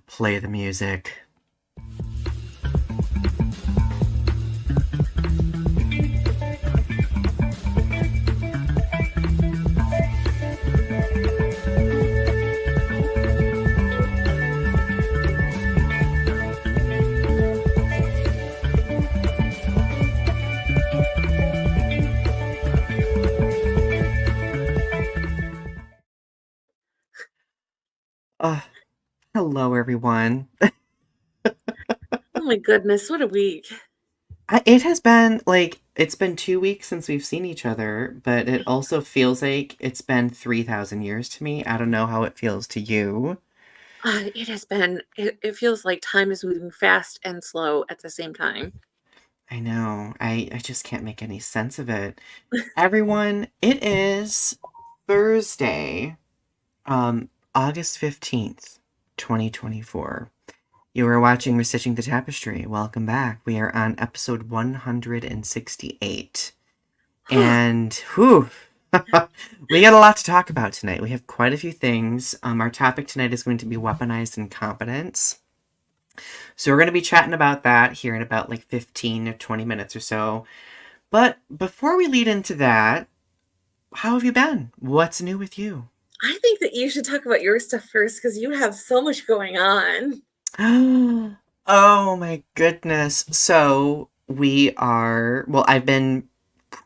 Play the music. Uh, Hello, everyone. Oh my goodness, what a week. It has been it's been 2 weeks since we've seen each other, but it also feels like it's been 3,000 years to me. I don't know how it feels to you. It has been, it feels like time is moving fast and slow at the same time. I know. I just can't make any sense of it. Everyone, it is Thursday, August 15th, 2024. You are watching Restitching the Tapestry. Welcome back. We are on episode 168. And whew, we got a lot to talk about tonight. We have quite a few things. Our topic tonight is going to be weaponized incompetence. So we're going to be chatting about that here in about like 15 or 20 minutes or so. But before we lead into that, how have you been? What's new with you? I think that you should talk about your stuff first because you have so much going on. Oh my goodness. So I've been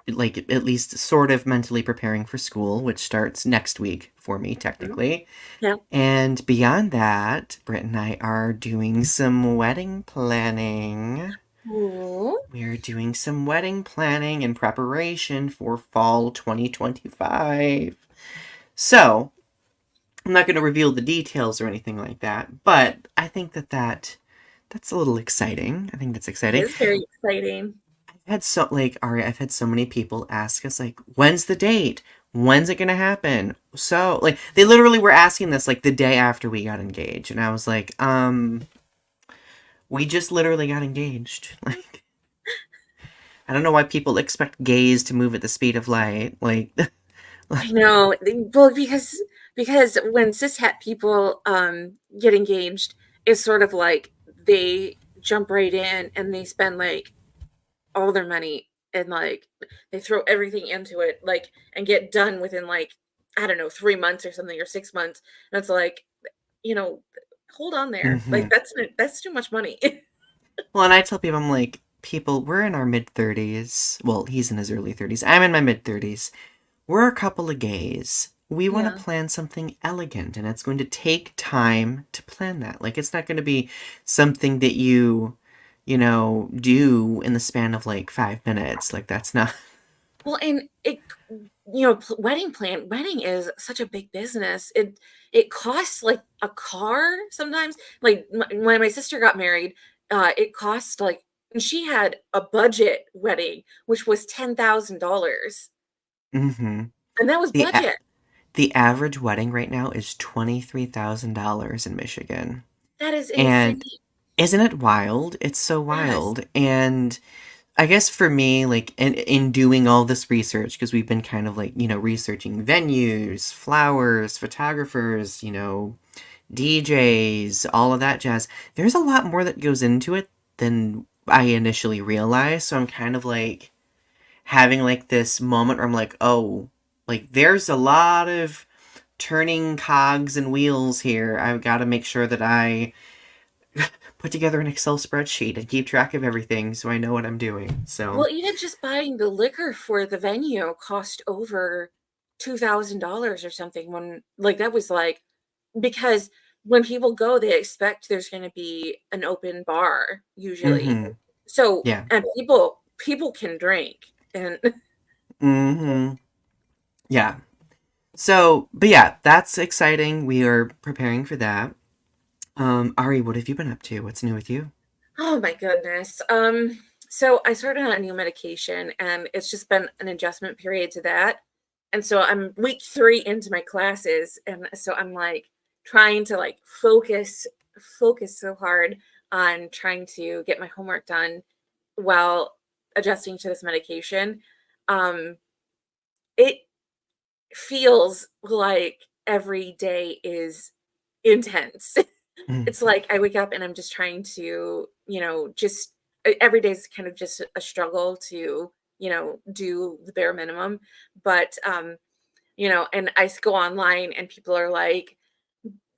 like at least sort of mentally preparing for school, which starts next week for me, Mhm. technically. Yeah. And beyond that, Britt and I are doing some wedding planning. Ooh. We're doing some wedding planning in preparation for fall 2025. So, I'm not going to reveal the details or anything like that, but I think that's a little exciting. I think that's It exciting. is very exciting. I've had so many people ask us like, when's the date? When's it gonna happen? So like they literally were asking this like the day after we got engaged, and I was like, we just literally got engaged. Like I don't know why people expect gays to move at the speed of light. Like I know. Well, because when cishet people get engaged, it's sort of like they jump right in and they spend like all their money and like they throw everything into it like and get done within like I don't know 3 months or something or 6 months and it's like you know hold on there like hmm that's too much money. Well, and I tell people, I'm like, people, we're in our mid 30s. Well, he's in his early 30s. I'm in my mid 30s. We're a couple of gays. We want Yeah. to plan something elegant, and it's going to take time to plan that. Like, it's not going to be something that do in the span of like 5 minutes. Like, that's not. Well, and wedding is such a big business. It costs like a car sometimes. Like when my sister got married, it cost like and she had a budget wedding which was $10,000 hmm and that was The a- budget. the average wedding right now is $23,000 in Michigan, That is insane. and isn't it wild? It's so Yes. wild, and I guess for me, like in doing all this research, because we've been kind of like, researching venues, flowers, photographers, DJs, all of that jazz. There's a lot more that goes into it than I initially realized. So I'm kind of like having like this moment where I'm like, oh, like there's a lot of turning cogs and wheels here. I've got to make sure that I put together an Excel spreadsheet and keep track of everything so I know what I'm doing. So, Well, even just buying the liquor for the venue cost over $2,000 or something when like that was like because when people go they expect there's going to be an open bar usually. mm-hmm. So, Yeah. and people can drink and Mm-hmm. Yeah. So, but yeah, that's exciting. We are preparing for that. Ari, what have you been up to? What's new with you? oh my goodness. So I started on a new medication and it's just been an adjustment period to that. And so I'm week 3 into my classes and so I'm like trying to like focus so hard on trying to get my homework done while adjusting to this medication. Um it feels like every day is intense. Mm, It's like I wake up and I'm just trying to, just every day is kind of just a struggle to, do the bare minimum. But and I go online and people are like,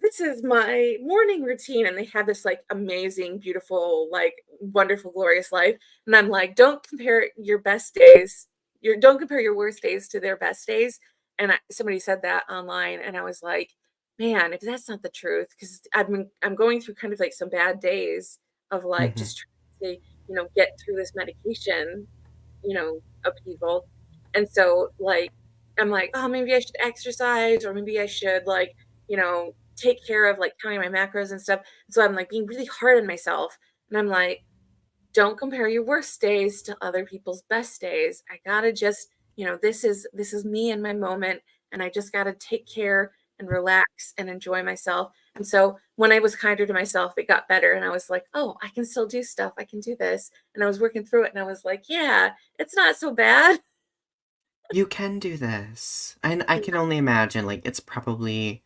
this is my morning routine, and they have this like amazing, beautiful, like wonderful, glorious life. And I'm like, don't compare your best days, your don't compare your worst days to their best days. And somebody said that online, and I was like, man, if that's not the truth, because I'm going through kind of like some bad days of like mhm. just trying to get through this medication, upheaval. And so like I'm like, oh, maybe I should exercise, or maybe I should like, take care of like counting my macros and stuff. So I'm like being really hard on myself. And I'm like, don't compare your worst days to other people's best days. I gotta just, this is me in my moment, and I just gotta take care and relax and enjoy myself. And so when I was kinder to myself, it got better. And I was like, oh, I can still do stuff. I can do this. And I was working through it, and I was like, yeah, it's not so bad. You can do this. And I can only imagine, like, it's probably,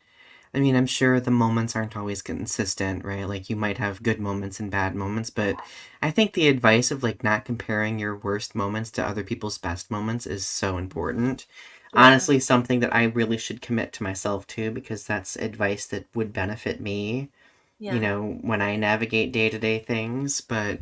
I mean, I'm sure the moments aren't always consistent, right? Like, you might have good moments and bad moments, but I think the advice of, like, not comparing your worst moments to other people's best moments is so important. Yeah. Honestly, something that I really should commit to myself too, because that's advice that would benefit me, Yeah. when I navigate day to day things. But,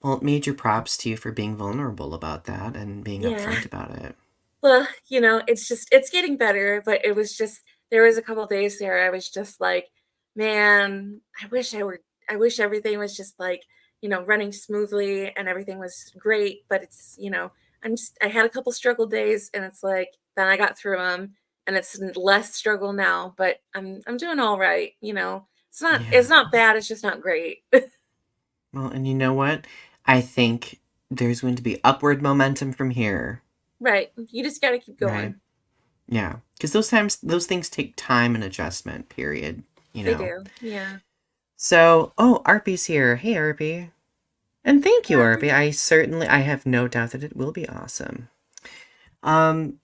well, major props to you for being vulnerable about that and being Yeah. upfront about it. Well, it's getting better, but it was just there was a couple days there I was just like, man, I wish everything was just like, running smoothly and everything was great, but I had a couple struggle days, and it's like then I got through them, and it's less struggle now, but I'm doing all right, it's Yeah. not bad, it's just not great. Well, and you know what? I think there's going to be upward momentum from here, Right. You just got to keep right? going. Yeah. Because those things take time and adjustment, period, you They know? do. Yeah. So, oh, Arpy's here. Hey, Arpy. And thank you, Yeah. Arpy. I have no doubt that it will be awesome.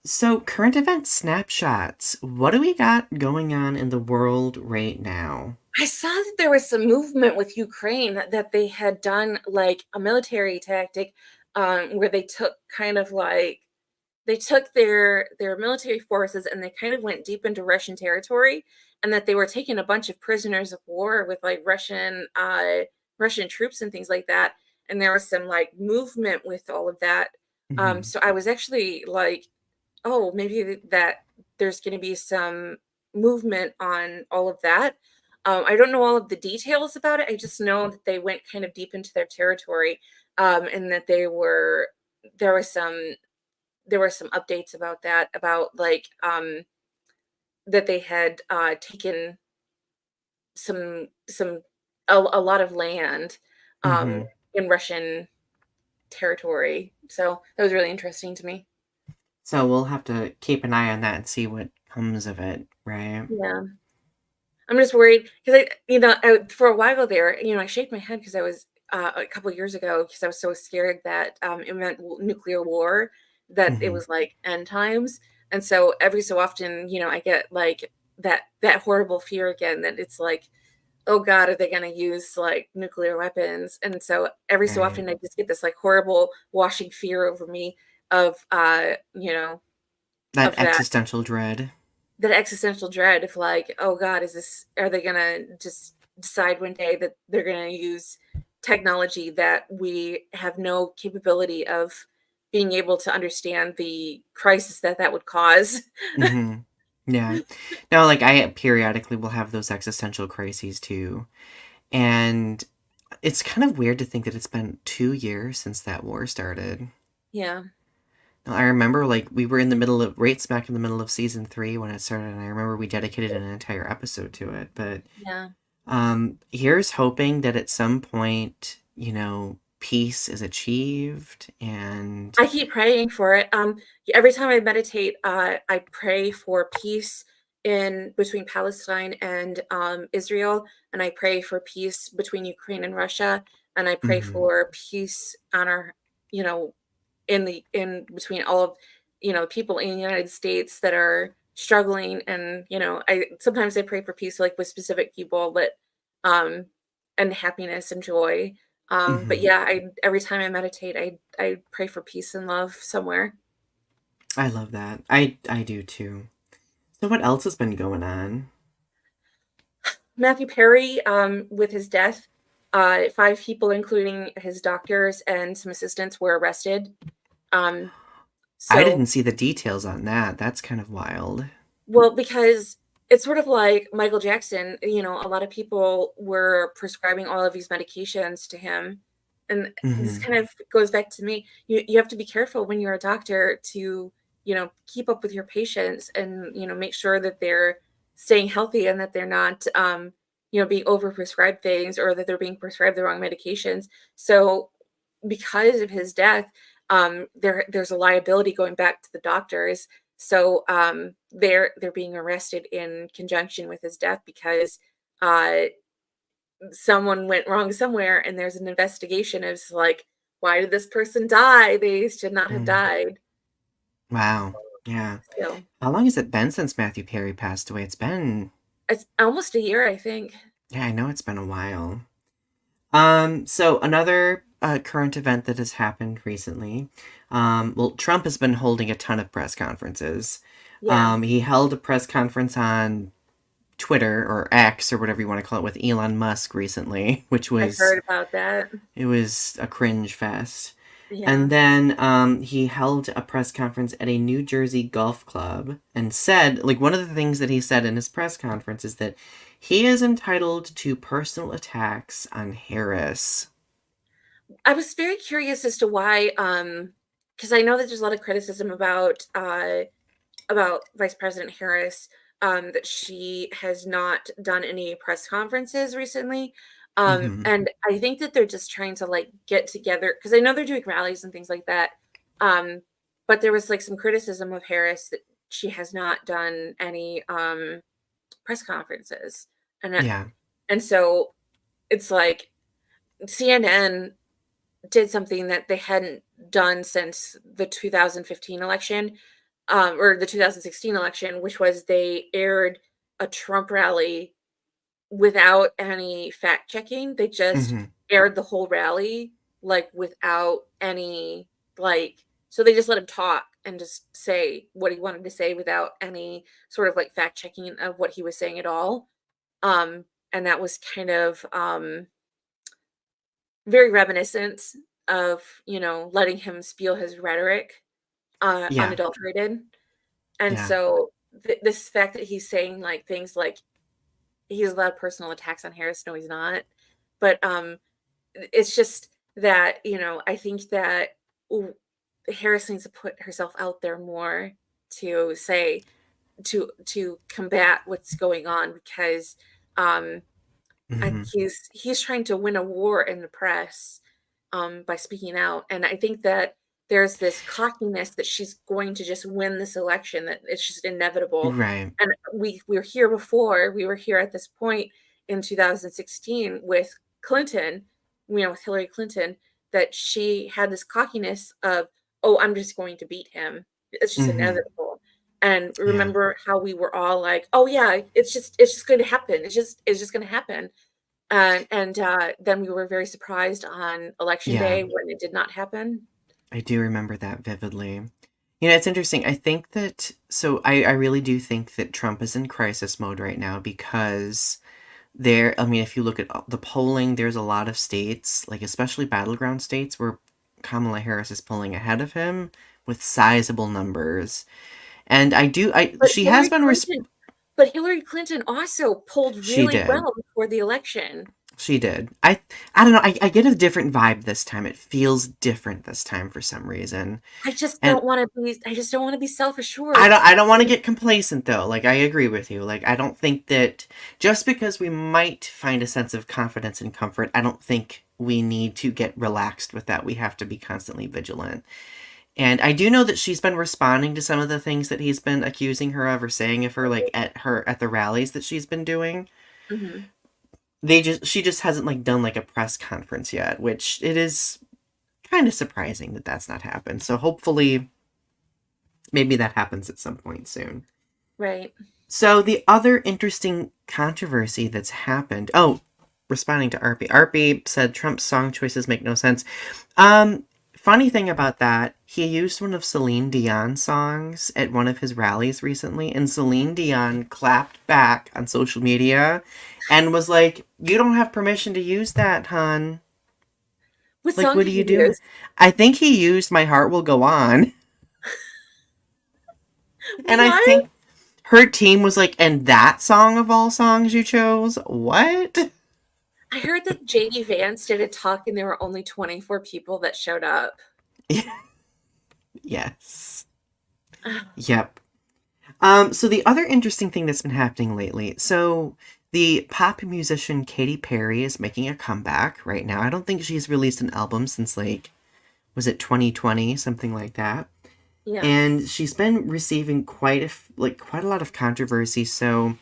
So current event snapshots. What do we got going on in the world right now? I saw that there was some movement with Ukraine that they had done like a military tactic, where they took kind of like they took their military forces and they kind of went deep into Russian territory, and that they were taking a bunch of prisoners of war with like Russian troops and things like that. And there was some like movement with all of that. Hmm. So I was actually like, oh, maybe that there's going to be some movement on all of that. I don't know all of the details about it. I just know that they went kind of deep into their territory, and that there was some there were some updates about that, about like that they had taken some a lot of land um, Hmm. in Russian territory. So that was really interesting to me. So we'll have to keep an eye on that and see what comes of it, right? Yeah. I'm just worried because for a while there, I shaked my head because I was a couple years ago because I was so scared that it meant nuclear war, that it Hmm. was like end times, and so every so often, I get like that horrible fear again that it's like, oh God, are they going to use like nuclear weapons? And so every so Right. often, I just get this like horrible washing fear over me of That of that existential dread. that existential dread of like, oh God, are they gonna just decide one day that they're gonna use technology that we have no capability of being able to understand the crisis that would cause? Hmm. Yeah. No, like I periodically will have those existential crises too. And it's kind of weird to think that it's been 2 years since that war started. Yeah, I remember like we were in the middle of right smack in the middle of season 3 when it started, and I remember we dedicated an entire episode to it. But yeah. here's hoping that at some point, peace is achieved and I keep praying for it. Every time I meditate, I pray for peace in between Palestine and Israel, and I pray for peace between Ukraine and Russia, and I pray mhm, for peace on our, in between all of, people in the United States that are struggling, and I sometimes I pray for peace, like with specific people, but um and happiness and joy. But Hmm. yeah, I every time I meditate, I pray for peace and love somewhere. I love that. I do too. So what else has been going on? Matthew Perry, with his death, five people, including his doctors and some assistants, were arrested. Um, I so didn't see the details on that. That's kind of wild. Well, because it's sort of like Michael Jackson, a lot of people were prescribing all of these medications to him. And this Hmm. kind of goes back to me. You have to be careful when you're a doctor to, keep up with your patients and, make sure that they're staying healthy and that they're not, being overprescribed things or that they're being prescribed the wrong medications. So because of his death, there's a liability going back to the doctors. So they're being arrested in conjunction with his death because uh, someone went wrong somewhere, and there's an investigation. It's like, why did this person die? They should not have Mm. died. Wow. Yeah. So How long has it been since Matthew Perry passed away? It's been, it's almost a year, I think. yeah, I know it's been a while. So another current event that has happened recently. Well, Trump has been holding a ton of press conferences. Yeah, He held a press conference on Twitter or X or whatever you want to call it with Elon Musk recently, which I was heard about that. it was a cringe fest. Yeah. And then he held a press conference at a New Jersey golf club and said, like, one of the things that he said in his press conference is that he is entitled to personal attacks on Harris. I was very curious as to why, because I know that there's a lot of criticism about Vice President Harris, that she has not done any press conferences recently. Hmm. And I think that they're just trying to like get together because I know they're doing rallies and things like that. Um, but there was like some criticism of Harris that she has not done any press conferences, and Yeah. and so it's like CNN did something that they hadn't done since the 2015 election, or the 2016 election, which was they aired a Trump rally without any fact checking. They just Hmm. aired the whole rally, like without any, like, so they just let him talk and just say what he wanted to say without any sort of like fact checking of what he was saying at all. And that was kind of very reminiscent of, letting him spiel his rhetoric, Yeah. unadulterated. And Yeah. so this fact that he's saying like things like he's allowed personal attacks on Harris, no, he's not. But it's just that, I think that w- Harris needs to put herself out there more to say to combat what's going on because um Hmm. he's trying to win a war in the press, by speaking out, and I think that there's this cockiness that she's going to just win this election, that it's just inevitable, Right. and we were here before. We were here at this point in 2016 with Clinton, with Hillary Clinton, that she had this cockiness of, "Oh, I'm just going to beat him. It's just Hmm. inevitable." And Yeah. remember how we were all like, "Oh yeah, it's just going to happen. It's just going to happen." And then we were very surprised on election Yeah. day when it did not happen. I do remember that vividly. It's interesting. I think that, so I really do think that Trump is in crisis mode right now because I mean, if you look at the polling, there's a lot of states, like especially battleground states, where Kamala Harris is pulling ahead of him with sizable numbers. And But she has Hillary been, Clinton but Hillary Clinton also pulled she really did. well before the election. She did. I don't know. I get a different vibe this time. It feels different this time for some reason. And I just don't wanna be self-assured. I don't want to get complacent though. Like I agree with you. Like I don't think that just because we might find a sense of confidence and comfort, I don't think we need to get relaxed with that. We have to be constantly vigilant. And I do know that she's been responding to some of the things that he's been accusing her of or saying of her, like at the rallies that she's been doing. Mhm. She just hasn't like done like a press conference yet, which it is kind of surprising that that's not happened. So hopefully maybe that happens at some point soon. Right. So the other interesting controversy that's happened. Oh, responding to Arpy. Arpy said Trump's song choices make no sense. Um, Funny thing about that, he used one of Celine Dion's songs at one of his rallies recently, and Celine Dion clapped back on social media and was like, "You don't have permission to use that, hon. What Like, song what are did you he doing?" use? I think he used My Heart Will Go On. And I What? think her team was like, "And that song of all songs you chose? What?" I heard that JD Vance did a talk and there were only 24 people that showed up. Yes. Yep. So the other interesting thing that's been happening lately, so the pop musician Katy Perry is making a comeback right now. I don't think she's released an album since like, was it 2020, something like that. Yeah. And she's been receiving quite a lot of controversy. So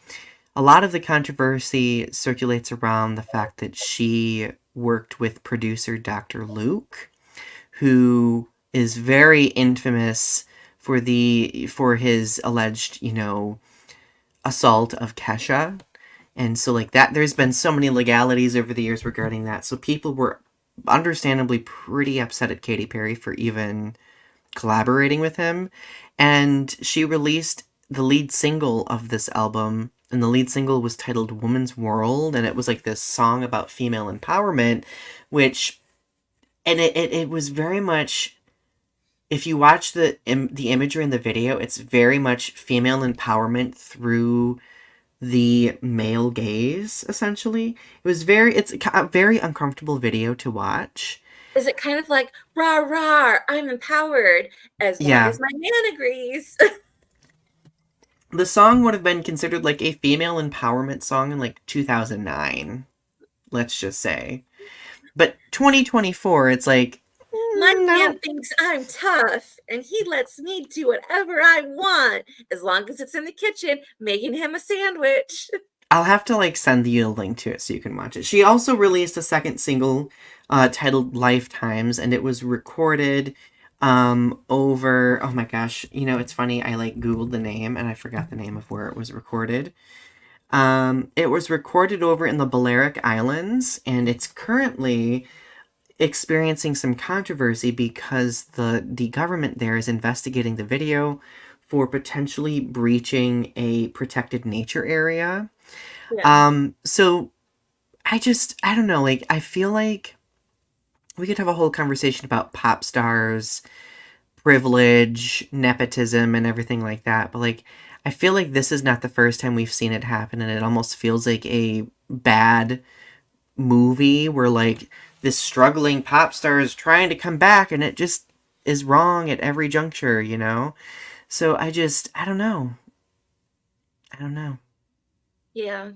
a lot of the controversy circulates around the fact that she worked with producer Dr. Luke, who is very infamous for his alleged, assault of Kesha. And so like that there's been so many legalities over the years regarding that. So people were understandably pretty upset at Katy Perry for even collaborating with him. And she released the lead single of this album, and the lead single was titled Woman's World, and it was like this song about female empowerment, which and it was very much, if you watch the imagery in the video, it's very much female empowerment through the male gaze. Essentially, it's a very uncomfortable video to watch. Is it kind of like, rah, rah, I'm empowered as long Yeah, as my man agrees? the song would have been considered like a female empowerment song in like 2009, let's just say. But 2024, it's like, My I man don't. thinks I'm tough and he lets me do whatever I want as long as it's in the kitchen making him a sandwich. I'll have to like send you a link to it so you can watch it. She also released a second single titled Lifetimes, and it was recorded over, oh my gosh, it's funny, I like Googled the name and I forgot the name of where it was recorded. It was recorded over in the Balearic Islands, and it's currently experiencing some controversy because the government there is investigating the video for potentially breaching a protected nature area. Yeah. So I don't know, like, I feel like we could have a whole conversation about pop stars, privilege, nepotism, and everything like that, but like, I feel like this is not the first time we've seen it happen, and it almost feels like a bad movie where like this struggling pop star is trying to come back and it just is wrong at every juncture. So I don't know. I don't know. Yeah.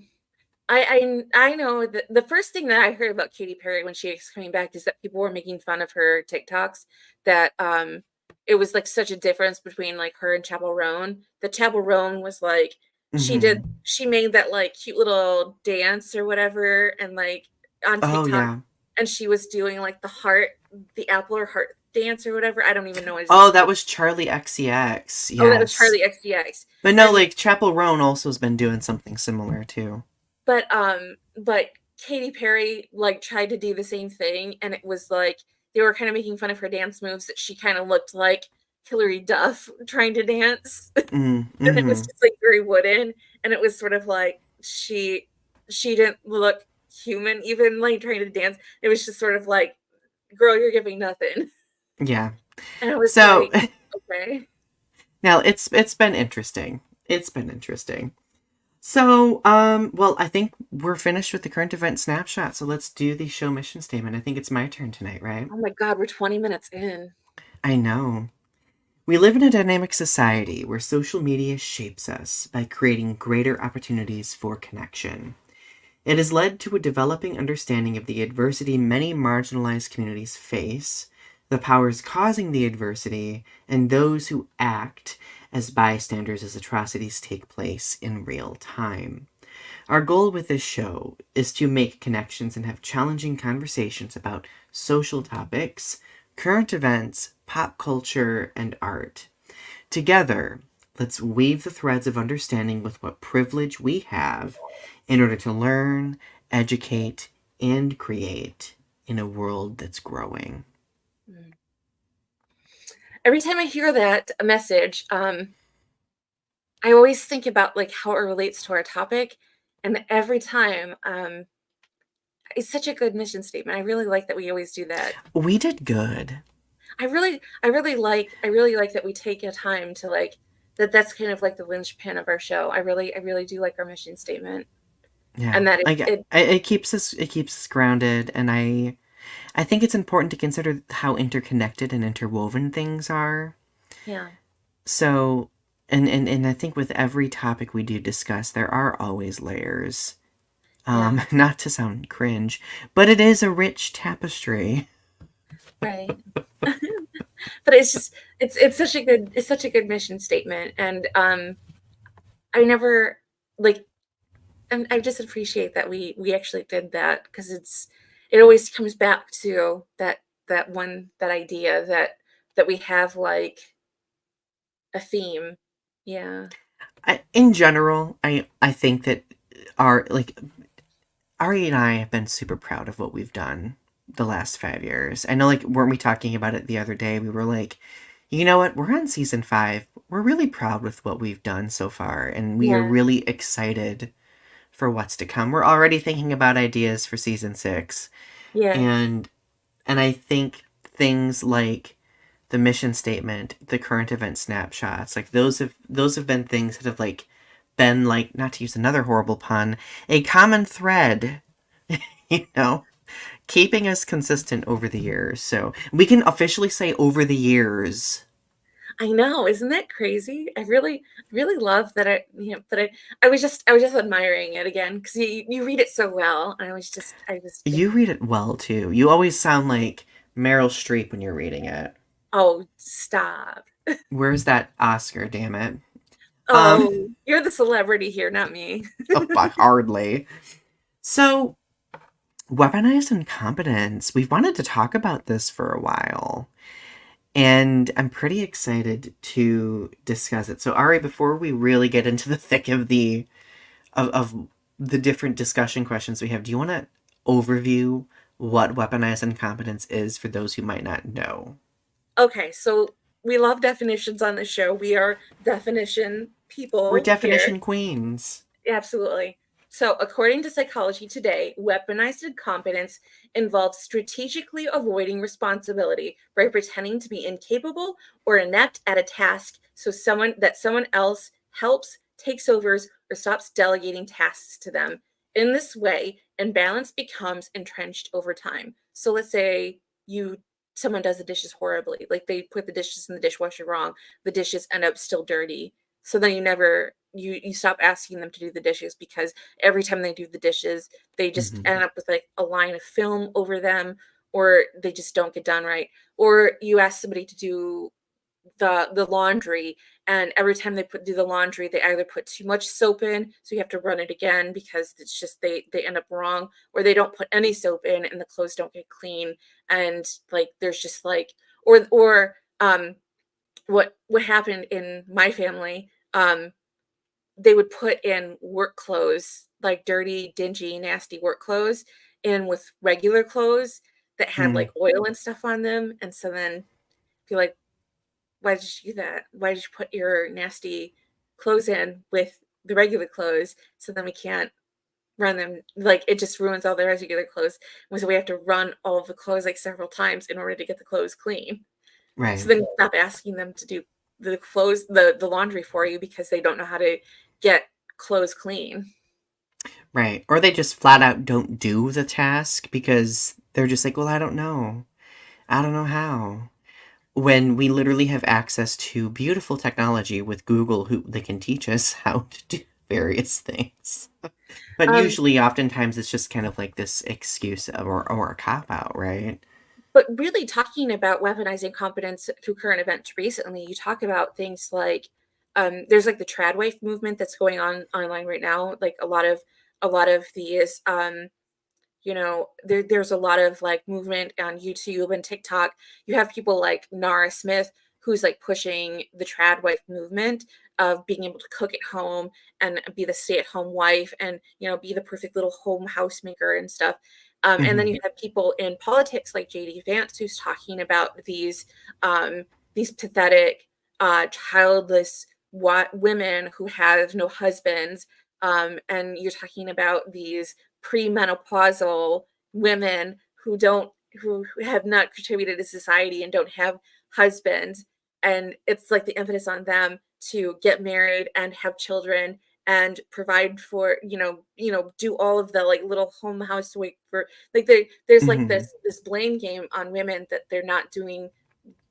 I know that the first thing that I heard about Katy Perry when she was coming back is that people were making fun of her TikToks, that it was like such a difference between like her and Chapel Roan. The Chapel Roan was like Hmm. she made that like cute little dance or whatever and like on Oh TikTok, yeah. and she was doing like the apple or heart dance or whatever. I don't even know what his Oh, that was Charlie XCX. Oh, that was Yes. Charlie XDX. But no, And like Chapel Roan also has been doing something similar too. but Katy Perry like tried to do the same thing, and it was like they were kind of making fun of her dance moves, that she kind of looked like Hilary Duff trying to dance. And it was Mm-hmm. just like very wooden, and it was sort of like she didn't look human even like trying to dance. It was just sort of like, girl, you're giving nothing. Yeah. And I was So like, okay. now it's been interesting. It's been interesting. So, well, I think we're finished with the current event snapshot. So let's do the show mission statement. I think it's my turn tonight, right? Oh my god, we're 20 minutes in. I know. We live in a dynamic society where social media shapes us by creating greater opportunities for connection. It has led to a developing understanding of the adversity many marginalized communities face, the powers causing the adversity, and those who act as bystanders as atrocities take place in real time. Our goal with this show is to make connections and have challenging conversations about social topics, current events, pop culture, and art. Together, Let's weave the threads of understanding with what privilege we have in order to learn, educate, and create in a world that's growing. Mm. Every time I hear that message, I always think about like how it relates to our topic, and every time, it's such a good mission statement. I really like that we always do that. We did good. I really like that we take a time to like that's kind of like the linchpin of our show. I really do like our mission statement, Yeah. and that It keeps us grounded, and I think it's important to consider how interconnected and interwoven things are. yeah, So, and I think with every topic we do discuss, there are always layers. yeah, Not to sound cringe, but it is a rich tapestry. right. But it's just it's such a good mission statement, and I never like and I just appreciate that we actually did that because it always comes back to that idea that we have like a theme. Yeah. In general, I think that our like Ari and I have been super proud of what we've done the last 5 years. I know, like, weren't we talking about it the other day? We were like, you know what? We're on season 5. We're really proud with what we've done so far, and we are Yeah. really excited for what's to come. We're already thinking about ideas for season 6, Yeah. and I think things like the mission statement, the current event snapshots, like those have been things that have like been like, not to use another horrible pun, a common thread, you know, keeping us consistent over the years. So we can officially say over the years. I know, isn't that crazy? I really love that I was just admiring it again because you read it so well. I was just You read it well too. You always sound like Meryl Streep when you're reading it. oh, stop. Where's that Oscar, damn it? Um, Oh, you're the celebrity here, not me. oh, fuck, hardly. So, weaponized incompetence. We've wanted to talk about this for a while, and I'm pretty excited to discuss it. So, Ari, before we really get into the thick of of the different discussion questions we have, do you want to overview what weaponized incompetence is for those who might not know? Okay, so we love definitions on the show. We are definition We're people here. definition queens. Absolutely. So, according to Psychology Today, weaponized incompetence involves strategically avoiding responsibility by pretending to be incapable or inept at a task someone else helps, takes over, or stops delegating tasks to them. In this way, imbalance becomes entrenched over time. So, let's say you someone does the dishes horribly, like they put the dishes in the dishwasher wrong, the dishes end up still dirty, so then you stop asking them to do the dishes because every time they do the dishes they just Mm-hmm. end up with like a line of film over them, or they just don't get done right. Or you ask somebody to do the laundry, and every time do the laundry they either put too much soap in so you have to run it again because it's just they end up wrong, or they don't put any soap in and the clothes don't get clean. And like there's just like or what happened in my family, they would put in work clothes, like dirty, dingy, nasty work clothes, in with regular clothes that had Mm, like oil and stuff on them. And so then be like, why did you do that? Why did you put your nasty clothes in with the regular clothes? So then we can't run them. Like it just ruins all the regular clothes. And so we have to run all of the clothes like several times in order to get the clothes clean. So right. then stop asking them to do the laundry for you because they don't know how to get clothes clean. Right. Or they just flat out don't do the task because they're just like, well, I don't know. I don't know how. When we literally have access to beautiful technology with Google, who they can teach us how to do various things. But Um, usually, oftentimes, it's just kind of like this excuse or a cop out, right? but really talking about weaponizing competence through current events recently, you talk about things like there's like the trad wave movement that's going on online right now. Like a lot of these there's a lot of like movement on YouTube and TikTok. You have people like Nara Smith who's like pushing the trad wife movement of being able to cook at home and be the stay-at-home wife and be the perfect little home housemaker and stuff. And then Mm-hmm. you have people in politics like JD Vance who's talking about these pathetic childless women who have no husbands, and you're talking about these premenopausal women who have not contributed to society and don't have husbands, and it's like the emphasis on them to get married and have children and provide for do all of the like little home housework for like there's like Mm-hmm. this blame game on women that they're not doing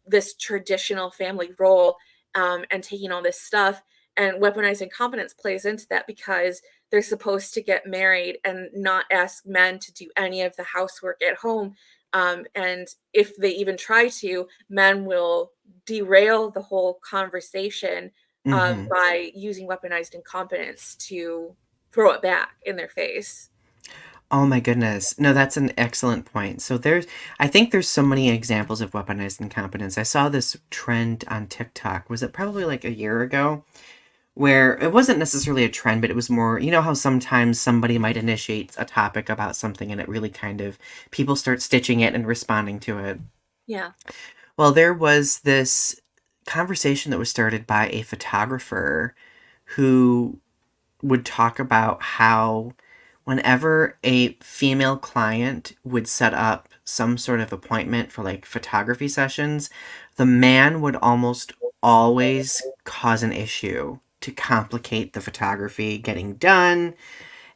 this traditional family role, and taking all this stuff. And weaponized incompetence plays into that because they're supposed to get married and not ask men to do any of the housework at home. And if they even try to, men will derail the whole conversation Mm-hmm. by using weaponized incompetence to throw it back in their face. Oh my goodness. No, that's an excellent point. So I think there's so many examples of weaponized incompetence. I saw this trend on TikTok. Was it probably like a year ago? Where it wasn't necessarily a trend, but it was more, you know how sometimes somebody might initiate a topic about something and it really kind of, people start stitching it and responding to it. Yeah. Well, there was this conversation that was started by a photographer who would talk about how whenever a female client would set up some sort of appointment for like photography sessions, the man would almost always cause an issue to complicate the photography getting done.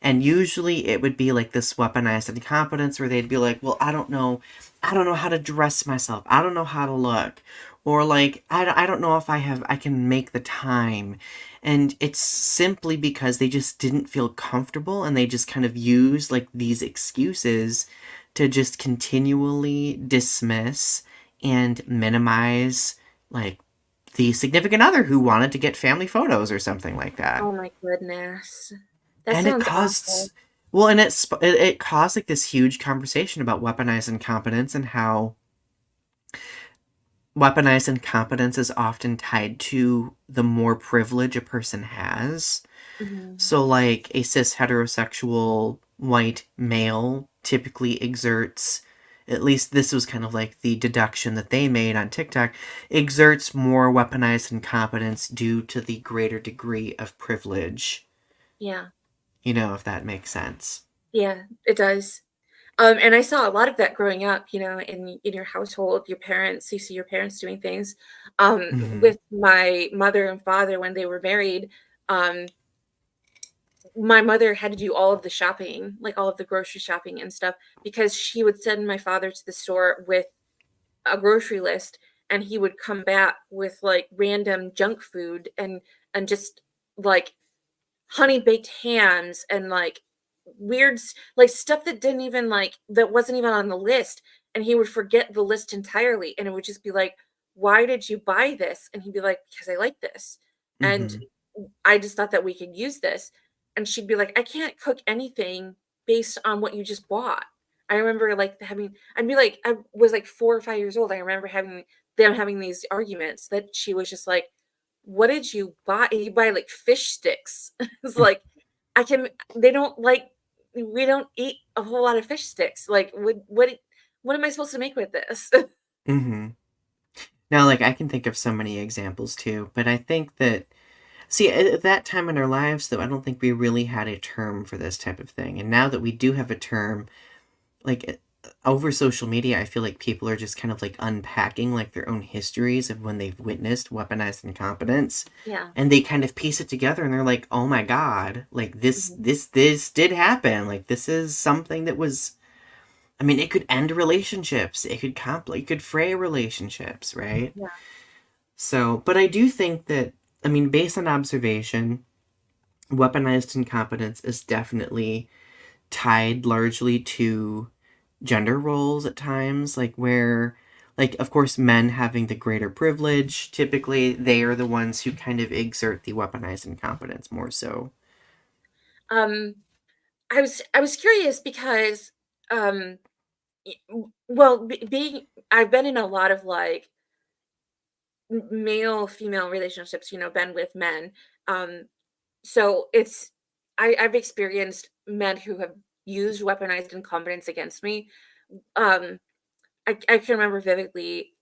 And usually it would be like this weaponized incompetence where they'd be like, well, I don't know how to dress myself. I don't know how to look. Or like, I don't know if I can make the time. And it's simply because they just didn't feel comfortable and they just kind of use like these excuses to just continually dismiss and minimize like the significant other who wanted to get family photos or something like that. Oh my goodness. That And it sounds awful. caused, well, and it caused like this huge conversation about weaponized incompetence and how weaponized incompetence is often tied to the more privilege a person has. Mhm. So, like a cis heterosexual white male typically exerts, at least this was kind of like the deduction that they made on TikTok, exerts more weaponized incompetence due to the greater degree of privilege. Yeah. You know, if that makes sense. Yeah, it does. And I saw a lot of that growing up, in your household, your parents, you see your parents doing things. Hmm. With my mother and father when they were married, um, my mother had to do all of the shopping, like all of the grocery shopping and stuff, because she would send my father to the store with a grocery list and he would come back with like random junk food and just like honey baked hams and like like stuff that didn't even like that wasn't even on the list, and he would forget the list entirely and it would just be like, why did you buy this? And he'd be like, because I like this, and Hmm. I just thought that we could use this. And she'd be like, I can't cook anything based on what you just bought. I remember like having I'd be like, I was like 4 or 5 years old. I remember having these arguments that she was just like, what did you buy? You buy like fish sticks. It's like, I can they don't like we don't eat a whole lot of fish sticks. Like what am I supposed to make with this? Hmm. Now, like, I can think of so many examples too, but I think that, see, at that time in our lives, though, I don't think we really had a term for this type of thing. And now that we do have a term, like, over social media, I feel like people are just kind of like unpacking like their own histories of when they've witnessed weaponized incompetence. Yeah. And they kind of piece it together and they're like, oh my God, like Mhm. this did happen. Like, this is something that was, I mean, it could end relationships. It could fray relationships, right? Yeah. So, but I do think that, I mean, based on observation, weaponized incompetence is definitely tied largely to gender roles at times, like where, like, of course, men having the greater privilege, typically they are the ones who kind of exert the weaponized incompetence more so. Um I was curious because um well, being I've been in a lot of like male female relationships, been with men. Um, so I've experienced men who have used weaponized incompetence against me. Um, I can remember vividly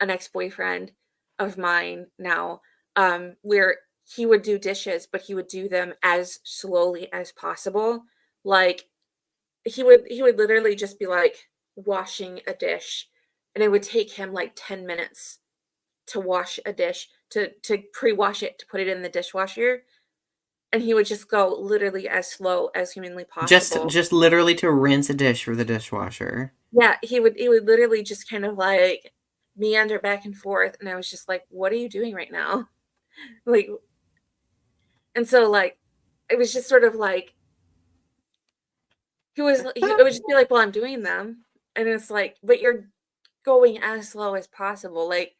an ex-boyfriend of mine now, where he would do dishes, but he would do them as slowly as possible. Like he would literally just be like washing a dish, and it would take him like 10 minutes to wash a dish, to pre-wash it, to put it in the dishwasher, and he would just go literally as slow as humanly Just possible. just literally to rinse a dish for the dishwasher. Yeah, he would literally just kind of like meander back and forth, and I was just like, "What are you doing right now?" Like, and so like it was just sort of like it would just be like, "Well, I'm doing them." And it's like, "But you're going as slow as possible." Like,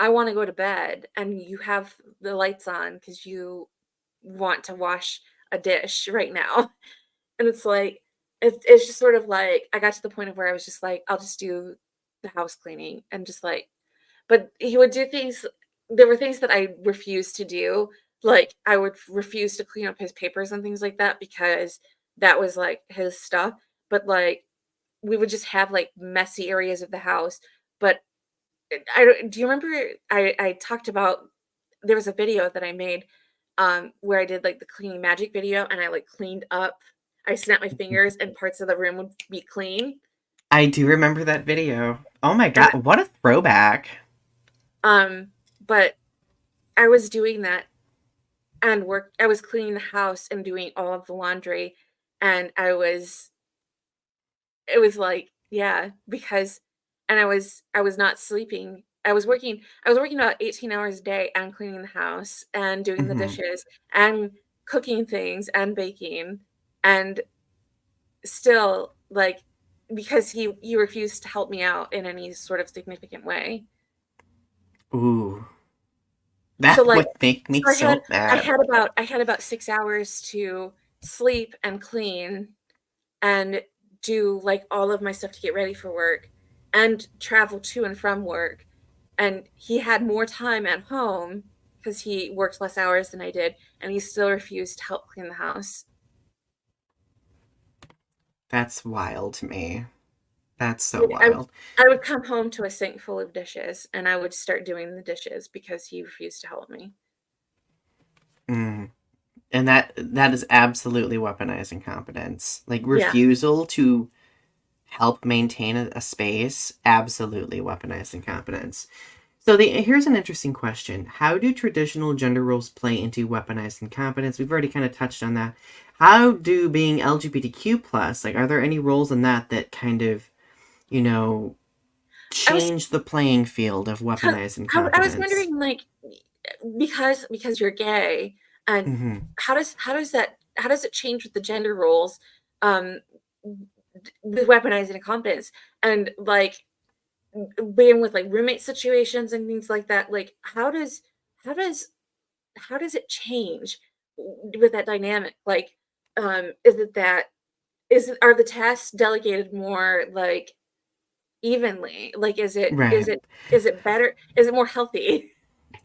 I want to go to bed and you have the lights on because you want to wash a dish right now. And it's like, it's just sort of like, I got to the point of where I was just like, I'll just do the house cleaning and just like, but he would do things. There were things that I refused to do. Like, I would refuse to clean up his papers and things like that because that was like his stuff. But like, we would just have like messy areas of the house. But I don't, do you remember I talked about, there was a video that I made, where I did like the cleaning magic video, and I like cleaned up, I snapped my fingers and parts of the room would be clean. I do remember that video. Oh my And god, what a throwback. but I was doing that and I was cleaning the house and doing all of the laundry, and it was like, yeah, because, and I was not sleeping. I was working about 18 hours a day and cleaning the house and doing the Hmm. dishes and cooking things and baking, and still like, because he refused to help me out in any sort of significant way. Ooh, So that like, would make me so so mad. I had about 6 hours to sleep and clean and do like all of my stuff to get ready for work and travel to and from work. And he had more time at home because he worked less hours than I did, and he still refused to help clean the house. That's wild to me. That's so Like, wild. I would come home to a sink full of dishes, and I would start doing the dishes because he refused to help me. Mm. And that is absolutely weaponized incompetence. Like Yeah. refusal to help maintain a space, absolutely weaponized incompetence. So here's an interesting question. How do traditional gender roles play into weaponized incompetence? We've already kind of touched on that. How do being LGBTQ plus, like are there any roles in that that kind of, you know, I was change the playing field of weaponized I was incompetence? wondering, like, because you're gay, and Hmm. how does it change with the gender roles, um, with weaponizing incompetence, and like being with like roommate situations and things like that? Like, how does how does it change with that dynamic? Like, is it that, are the tasks delegated more like evenly? Like, Right. is it better? Is it more healthy?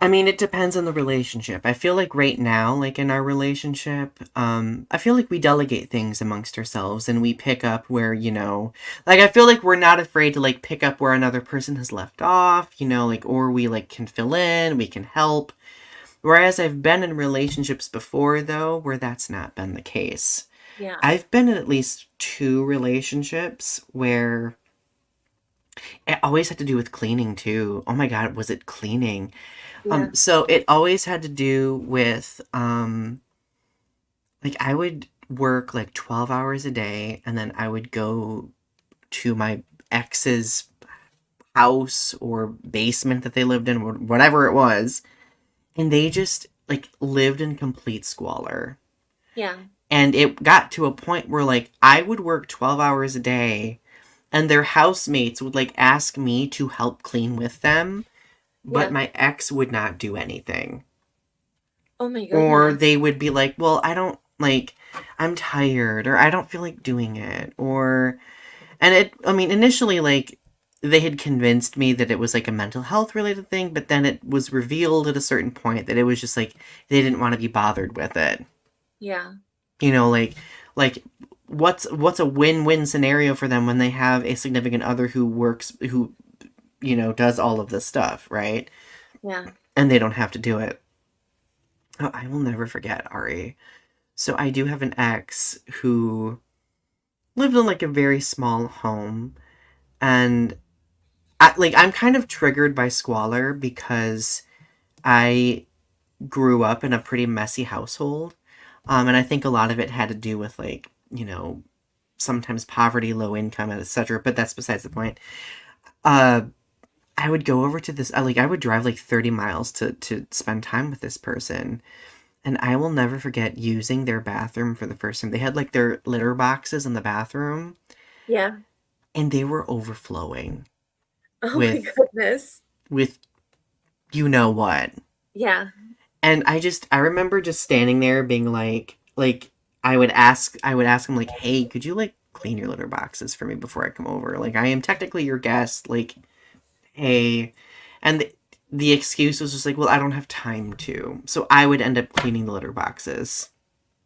I mean, it depends on the relationship. I feel like right now, like in our relationship, I feel like we delegate things amongst ourselves and we pick up where, like I feel like we're not afraid to like pick up where another person has left off, like, or we like can fill in, we can help. Whereas I've been in relationships before though, where that's not been the case. Yeah, I've been in at least two relationships where it always had to do with cleaning too. Oh my God, was it cleaning? yeah, So it always had to do with like I would work like 12 hours a day and then I would go to my ex's house or basement that they lived in, whatever it was, and they just like lived in complete squalor. yeah, And it got to a point where like I would work 12 hours a day and their housemates would like ask me to help clean with them, but yeah. my ex would not do anything. Oh my Or goodness. they would be like, well, I don't like, I'm tired, or I don't feel like doing it. Or, and it, I mean, initially, like, they had convinced me that it was like a mental health related thing, but then it was revealed at a certain point that it was just like they didn't want to be bothered with it. Yeah. You know, like what's a win-win scenario for them when they have a significant other who works who does all of this stuff, right? Yeah. And they don't have to do it. Oh, I will never forget, Ari. So I do have an ex who lived in like a very small home, and I'm kind of triggered by squalor because I grew up in a pretty messy household. And I think a lot of it had to do with like, sometimes poverty, low income, etc. But that's besides the point. Uh, I would go over to this, I would drive like 30 miles to spend time with this person. And I will never forget using their bathroom for the first time. They had like their litter boxes in the bathroom, Yeah. and they were overflowing Oh my with, goodness. with you know what. Yeah. And I remember just standing there being like I would ask him like, "Hey, could you like clean your litter boxes for me before I come over? Like I am technically your guest, like hey." And the excuse was just like, "Well, I don't have time to." So I would end up cleaning the litter boxes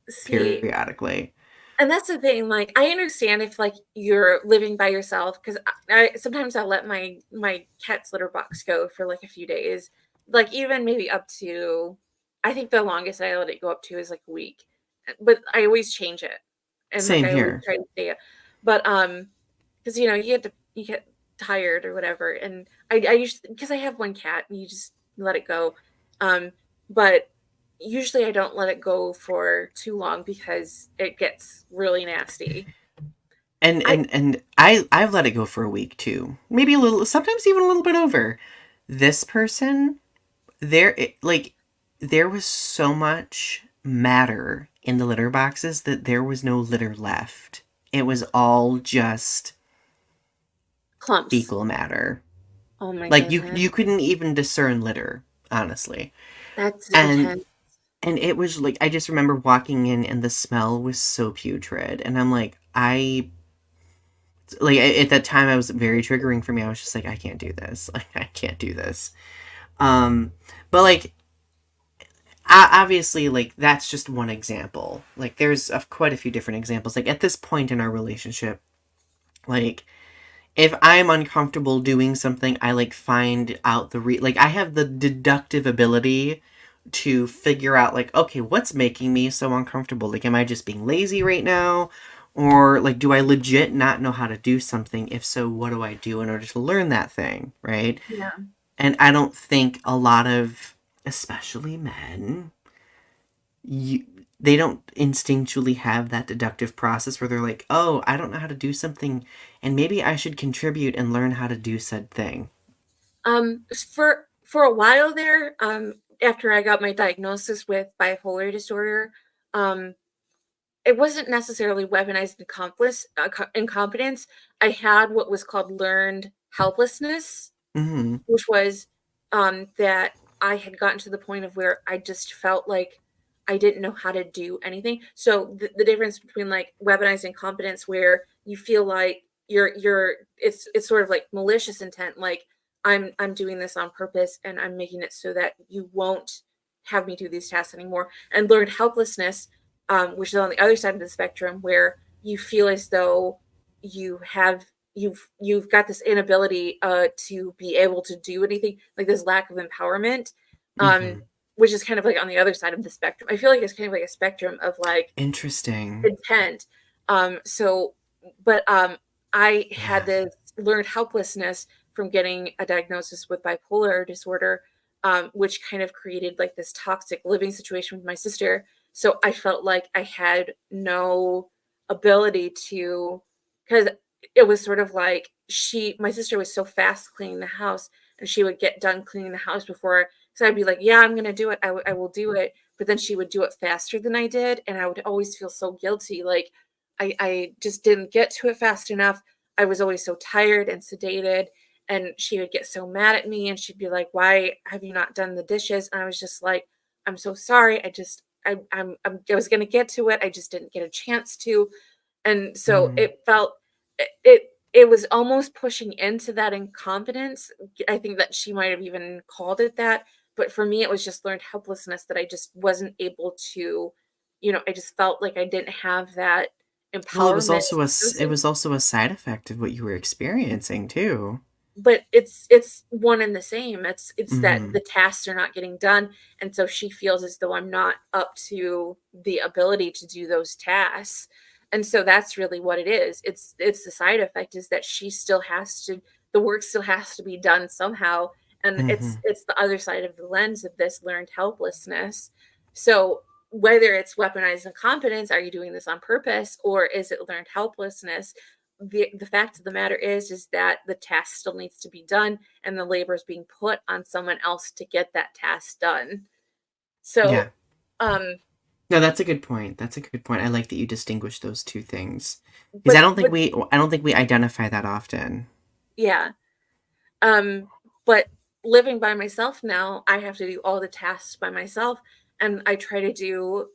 See, periodically. and that's the thing, like, I understand if, like, you're living by yourself, 'cause I sometimes I'll let my cat's litter box go for, like, a few days, like, even maybe up to I think the longest I let it go up to is, like, a week, but I always change it, and, like, Same I always here. try to stay but, because you get tired or whatever, and I usually because I have 1 cat, and you just let it go, but usually I don't let it go for too long because it gets really nasty. And I and and I've let it go for a week too. Maybe a little, sometimes even a little bit over. This person, there was so much matter in the litter boxes that there was no litter left. It was all just clumps. fecal matter. Oh my Like you goodness. you couldn't even discern litter, honestly. That's And intense. and it was like I just remember walking in and the smell was so putrid, and I'm like at that time I was very triggering for me. I was just like I can't do this. Like I can't do this. But like obviously like that's just one example. Like there's quite a few different examples. Like at this point in our relationship, like if I'm uncomfortable doing something, I like find out like I have the deductive ability to figure out like okay, what's making me so uncomfortable? Like am I just being lazy right now? Or like do I legit not know how to do something? If so, what do I do in order to learn that thing, right? Yeah. And I don't think a lot of especially men you they don't instinctually have that deductive process where they're like, "Oh, I don't know how to do something and maybe I should contribute and learn how to do said thing." For a while there, after I got my diagnosis with bipolar disorder, um, it wasn't necessarily weaponized incompetence. I had what was called learned helplessness, Mhm. which was, that I had gotten to the point of where I just felt like I didn't know how to do anything. So the difference between like weaponized incompetence, where you feel like it's sort of like malicious intent, like I'm doing this on purpose and I'm making it so that you won't have me do these tasks anymore, and learned helplessness, which is on the other side of the spectrum, where you feel as though you have you've got this inability to be able to do anything, like this lack of empowerment, um Mhm. which is kind of like on the other side of the spectrum. I feel like it's kind of like a spectrum of like Interesting. intent. So but I had Yeah. this learned helplessness from getting a diagnosis with bipolar disorder, which kind of created like this toxic living situation with my sister. So I felt like I had no ability to, because it was sort of like my sister was so fast cleaning the house, and she would get done cleaning the house before. So I'd be like, yeah, I'm gonna do it. I will do it. But then she would do it faster than I did, and I would always feel so guilty, like I just didn't get to it fast enough. I was always so tired and sedated, and she would get so mad at me, and she'd be like, "Why have you not done the dishes?" And I was just like, "I'm so sorry. I was gonna get to it. I just didn't get a chance to." And so Mm. it it was almost pushing into that incompetence. I think that she might have even called it that, but for me, it was just learned helplessness that I just wasn't able to, I just felt like I didn't have that Well, it was empowerment also to do it so. was also a side effect of what you were experiencing too. But it's one and the same. It's that Mm-hmm. the tasks are not getting done, and so she feels as though I'm not up to the ability to do those tasks. And so that's really what it is. It's the side effect is that she still has to the work still has to be done somehow, and Mm-hmm. it's the other side of the lens of this learned helplessness. So whether it's weaponized incompetence, are you doing this on purpose, or is it learned helplessness? The fact of the matter is that the task still needs to be done, and the labor is being put on someone else to get that task done. Yeah. So um No, that's a good point. That's a good point. I like that you distinguish those two things because but I don't think we identify that often. yeah. But living by myself now, I have to do all the tasks by myself, and I try to do.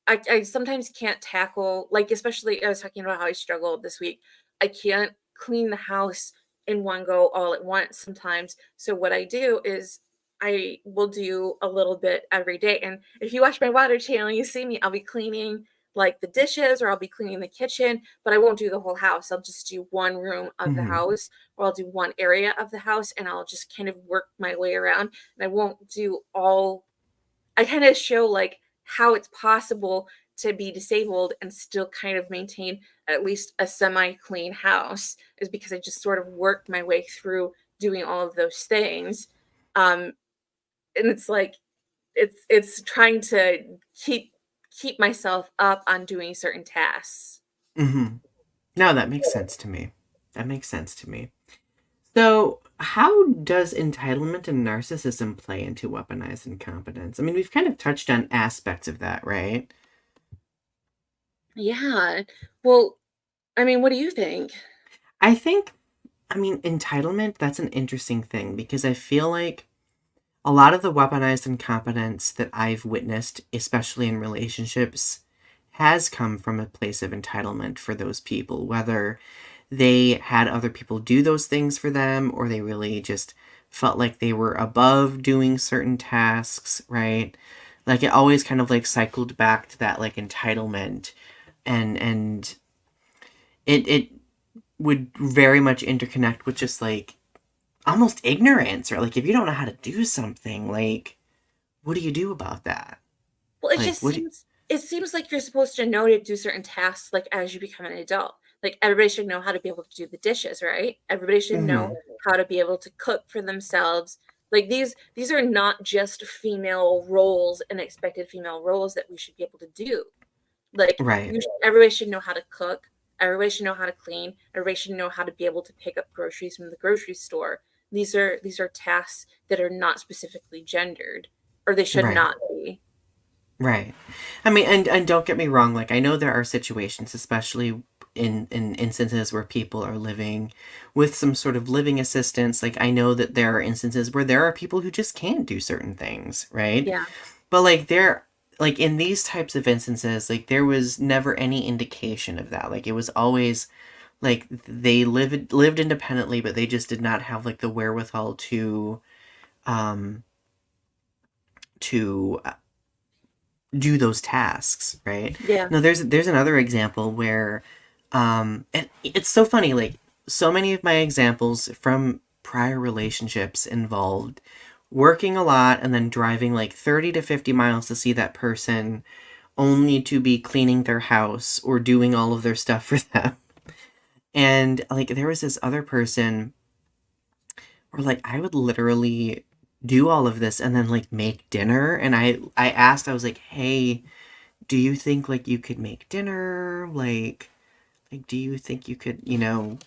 I sometimes can't tackle, like, especially I was talking about how I struggled this week. I can't clean the house in one go all at once sometimes. So what I do is I will do a little bit every day. And if you watch my water channel, you see me, I'll be cleaning like the dishes or I'll be cleaning the kitchen, but I won't do the whole house. I'll just do one room of the Mm-hmm. house, or I'll do one area of the house, and I'll just kind of work my way around. And I won't do all, I kind of show like how it's possible to be disabled and still kind of maintain at least a semi clean house, is because I just sort of worked my way through doing all of those things. Um, and it's like, it's trying to keep myself up on doing certain tasks. Mm-hmm. No, that makes sense to me. That makes sense to me. So, how does entitlement and narcissism play into weaponized incompetence? I mean, we've kind of touched on aspects of that, right? Yeah. Well, I mean, what do you think? I think, I mean, entitlement, that's an interesting thing because I feel like a lot of the weaponized incompetence that I've witnessed, especially in relationships, has come from a place of entitlement for those people, whether they had other people do those things for them or they really just felt like they were above doing certain tasks, right? Like it always kind of like cycled back to that like entitlement and it would very much interconnect with just like almost ignorance, or like if you don't know how to do something, like what do you do about that? Well, Like what do it seems like you're supposed to know to do certain tasks like as you become an adult. Like everybody should know how to be able to do the dishes, right? Everybody should know mm-hmm. how to be able to cook for themselves. Like these are not just female roles and expected female roles that we should be able to do. Like Right, everybody should know how to cook, everybody should know how to clean, everybody should know how to be able to pick up groceries from the grocery store. These are tasks that are not specifically gendered, or they should right, not be. right. I mean, and don't get me wrong, like I know there are situations, especially in instances where people are living with some sort of living assistance. Like I know that there are instances where there are people who just can't do certain things, right? Yeah. But like there like in these types of instances, like there was never any indication of that. Like it was always like they lived independently, but they just did not have like the wherewithal um to do those tasks, right? Yeah. Now there's another example where and it's so funny, like so many of my examples from prior relationships involved working a lot and then driving like 30 to 50 miles to see that person only to be cleaning their house or doing all of their stuff for them. And like there was this other person where like I would literally do all of this and then like make dinner, and I asked, I was like, "Hey, do you think like you could make dinner? Like do you think you could, you know?"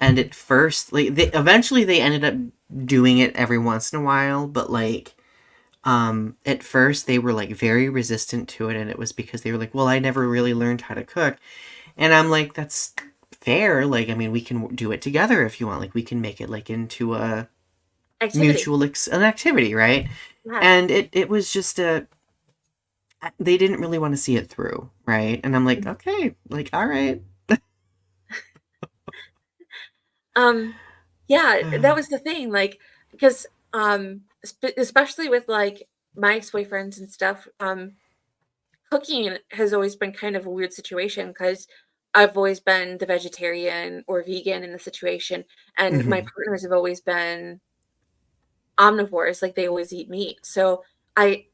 And at first, like eventually they ended up doing it every once in a while, but like at first they were like very resistant to it, and it was because they were like, "Well, I never really learned how to cook." And I'm like, "That's fair. Like I mean, we can do it together if you want. Like we can make it like into a Activity. an activity, right?" Yeah. And it was just a they didn't really want to see it through, right? And I'm like, okay, like all right. Um, yeah, that was the thing, like, because, especially with, like, my ex-boyfriends and stuff, cooking has always been kind of a weird situation because I've always been the vegetarian or vegan in the situation, and my Mhm. partners have always been omnivores, like, they always eat meat, so I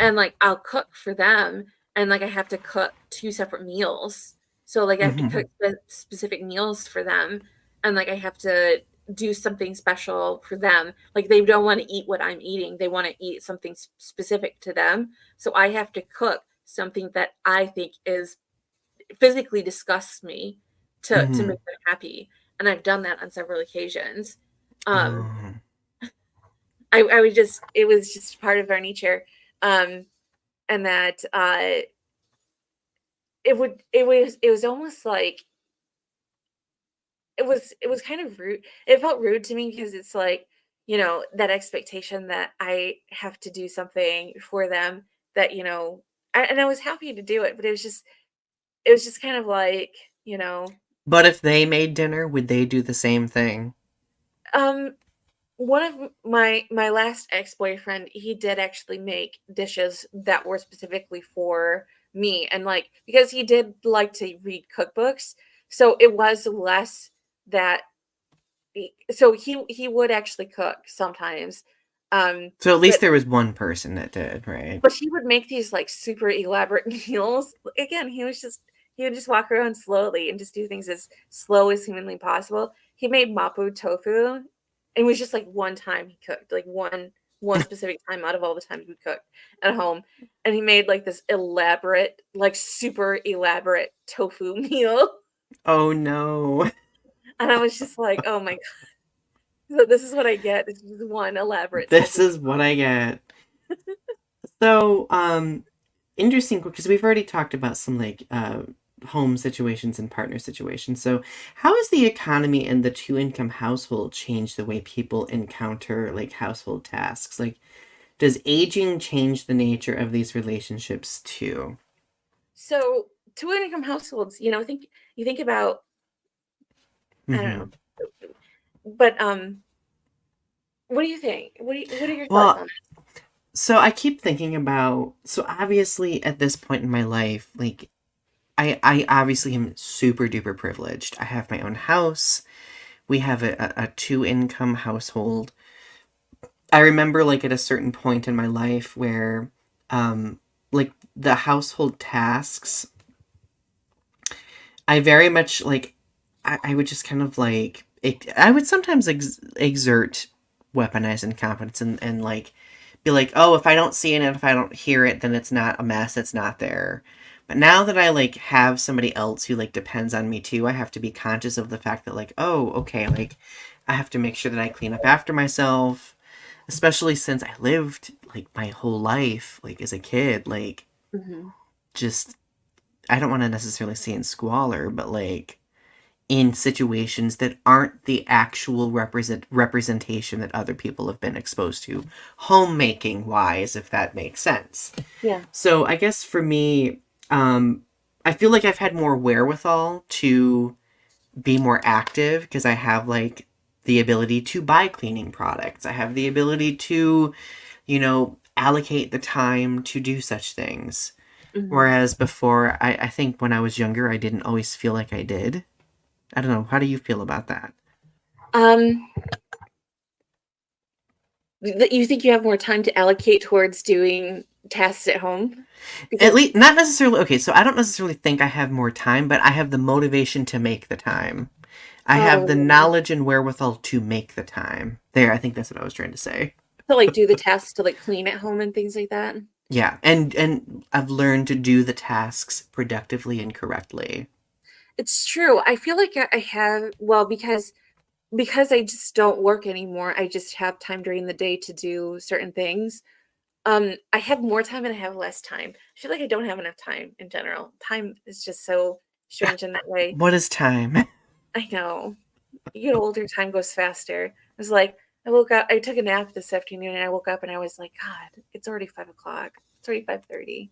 and, like, I'll cook for them, and, like, I have to cook 2 separate meals. So, like, I have to cook Mhm. specific meals for them, and, like, I have to do something special for them. Like, they don't wanna eat what I'm eating, they wanna eat something specific to them, so I have to cook something that I think is physically disgusts me to Mhm. make them happy, and I've done that on several occasions. Um, Oh. I would just it was just part of our nature, and that, it was almost like it was kind of rude. It felt rude to me because it's like, that expectation that I have to do something for them that, and I was happy to do it, but it was just kind of like, you know, But if they made dinner, would they do the same thing? um one of my last ex-boyfriend, he did actually make dishes that were specifically for me, and, like, because he did like to read cookbooks, so it was less that so he would actually cook sometimes, So at least but there was one person that did, right? but he would make these, like, super elaborate meals. Again, he would just walk around slowly and just do things as slow as humanly possible. He made mapo tofu. It was just, like, one time he cooked, like, one specific time out of all the times we cooked at home, and he made, like, this elaborate, like, super elaborate tofu meal, Oh no. and I was just like, "Oh my god, so this is what I get. This is one elaborate This tofu is what I get. So, interesting because we've already talked about some like home situations and partner situations. So, how has the economy and the two income household changed the way people encounter like household tasks? Like, does aging change the nature of these relationships too? So, two-income households, think about I don't Hmm. know, but, what do you think? What are your thoughts Well, on so I keep thinking about so obviously at this point in my life, like I obviously am super duper privileged. I have my own house. We have a two income household. I remember like at a certain point in my life where like the household tasks, I very much like I would just kind of like I would sometimes exert weaponized incompetence and like be like, oh, if I don't see it, if I don't hear it, then it's not a mess, it's not there. But now that I like have somebody else who like depends on me too, I have to be conscious of the fact that like, oh, okay, like I have to make sure that I clean up after myself, especially since I lived like my whole life like as a kid, like it? Mhm. just I don't want to necessarily say in squalor, but like in situations that aren't the actual representation that other people have been exposed to, homemaking wise, if that makes sense. Yeah. So I guess for me, um, I feel like I've had more wherewithal to be more active because I have like the ability to buy cleaning products. I have the ability to, allocate the time to do such things. Mhm. Whereas before, I think when I was younger, I didn't always feel like I did. I don't know. How do you feel about that? Um, that you think you have more time to allocate towards doing tasks at home? At Because least, not necessarily. Okay, so I don't necessarily think I have more time, but I have the motivation to make the time. I have the oh, knowledge and wherewithal to make the time. There, I think that's what I was trying to say. to, like, do the tasks to, like, clean at home and things like that? Yeah, and I've learned to do the tasks productively and correctly. It's true. I feel like I have well, because I just don't work anymore, I just have time during the day to do certain things. I have more time and I have less time. I feel like I don't have enough time in general. Time is just so strange in that way. What is time? I know. You get older, time goes faster. It was like I woke up, I took a nap this afternoon, and I woke up and I was like, God, it's already 5 o'clock. It's already 5:30.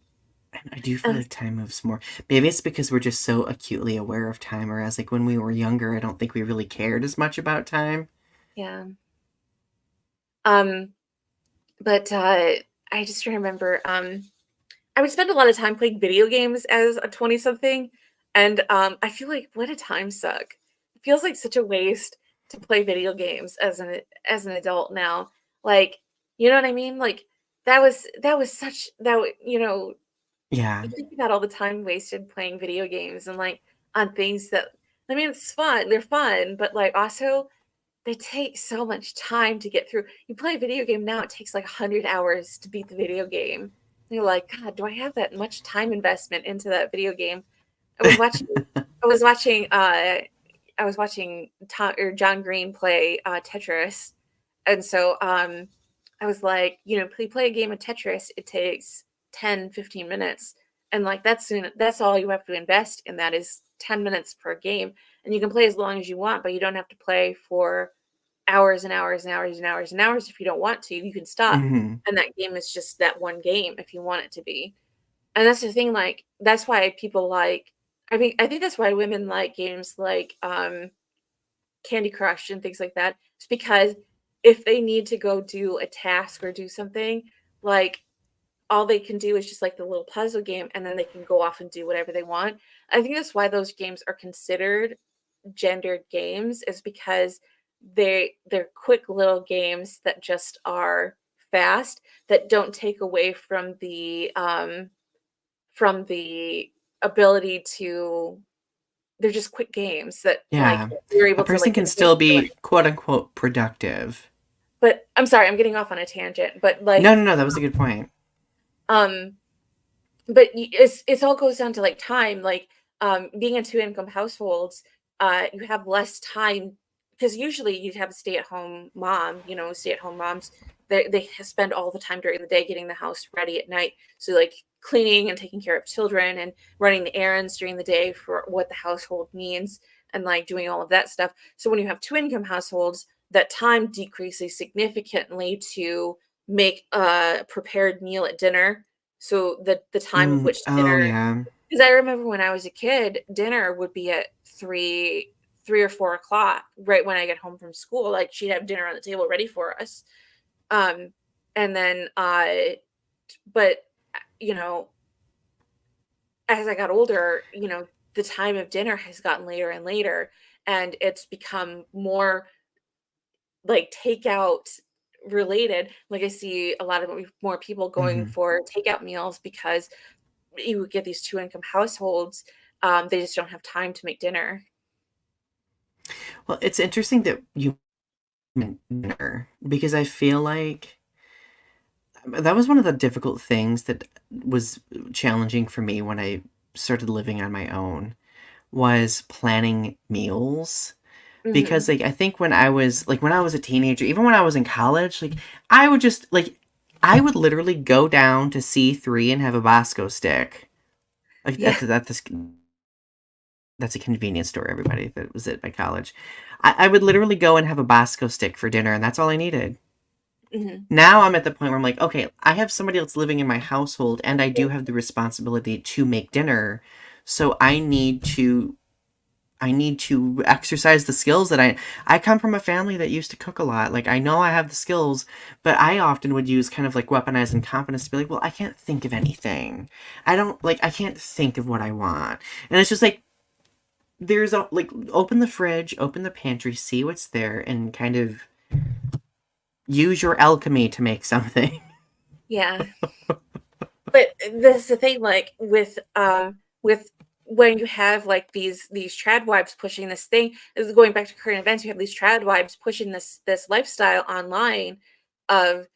And I do feel And like time moves more. Maybe it's because we're just so acutely aware of time, whereas like when we were younger, I don't think we really cared as much about time. yeah. Um, but I just remember I would spend a lot of time playing video games as a 20 something, and I feel like what a time suck. It feels like such a waste to play video games as an adult now. Like, you know what I mean? Like that was such you know, Yeah. you think about all the time wasted playing video games and like on things that I mean it's fun. They're fun, but like also they take so much time to get through. You play a video game now, it takes like 100 hours to beat the video game. And you're like, God, do I have that much time investment into that video game? I was watching I was watching I was watching Tom or John Green play Tetris. And so I was like, you know, play a game of Tetris, it takes 10, 15 minutes. And like that's all you have to invest in that is 10 minutes per game. And you can play as long as you want, but you don't have to play for hours and hours and hours and hours and hours if you don't want to. You can stop. Hmm. And that game is just that one game if you want it to be. And that's the thing, like, that's why people like I think that's why women like games like Candy Crush and things like that. It's because if they need to go do a task or do something, like all they can do is just like the little puzzle game and then they can go off and do whatever they want. I think that's why those games are considered gendered games is because they're quick little games that just are fast that don't take away from the ability to they're just quick games that like Yeah. you're A able to person like can engage still with. be quote unquote productive. But I'm sorry, I'm getting off on a tangent, but No, like no, no, that was a good point. um but it's all goes down to like time like being in two income households you have less time because usually you'd have a stay at home mom, you know, stay at home moms they spend all the time during the day getting the house ready at night, so like cleaning and taking care of children and running the errands during the day for what the household needs and like doing all of that stuff. So when you have two income households, that time decreases significantly to make a prepared meal at dinner, so the time of Mm, which oh, dinner, yeah. because I remember when I was a kid, dinner would be at 3 or 4 o'clock, right when I get home from school. Like she'd have dinner on the table ready for us. Um, and then but you know, as I got older, you know, the time of dinner has gotten later and later, and it's become more like takeout related. Like I see a lot of more people going Hmm. for takeout meals because you would get these two income households, they just don't have time to make dinner. Well, it's interesting that you mentioned dinner because I feel like that was one of the difficult things that was challenging for me when I started living on my own was planning meals. Because, Mhm. like, I think when I was a teenager, even when I was in college, like, I would just, like, I would literally go down to C3 and have a Bosco stick. Like, Yeah. that's a convenience store, everybody, that was at my college. I would literally go and have a Bosco stick for dinner, and that's all I needed. Mhm. Now I'm at the point where I'm like, okay, I have somebody else living in my household, and I do have the responsibility to make dinner, so I need to exercise the skills that I come from a family that used to cook a lot. Like I know I have the skills, but I often would use kind of like weaponized incompetence to be like, well, I can't think of anything. I can't think of what I want. And it's just like there's a like open the fridge, open the pantry, see what's there and kind of use your alchemy to make something. Yeah. But this is the thing, like with when you have like these trad wives pushing this thing, this is going back to current events, you have these trad wives pushing this lifestyle online of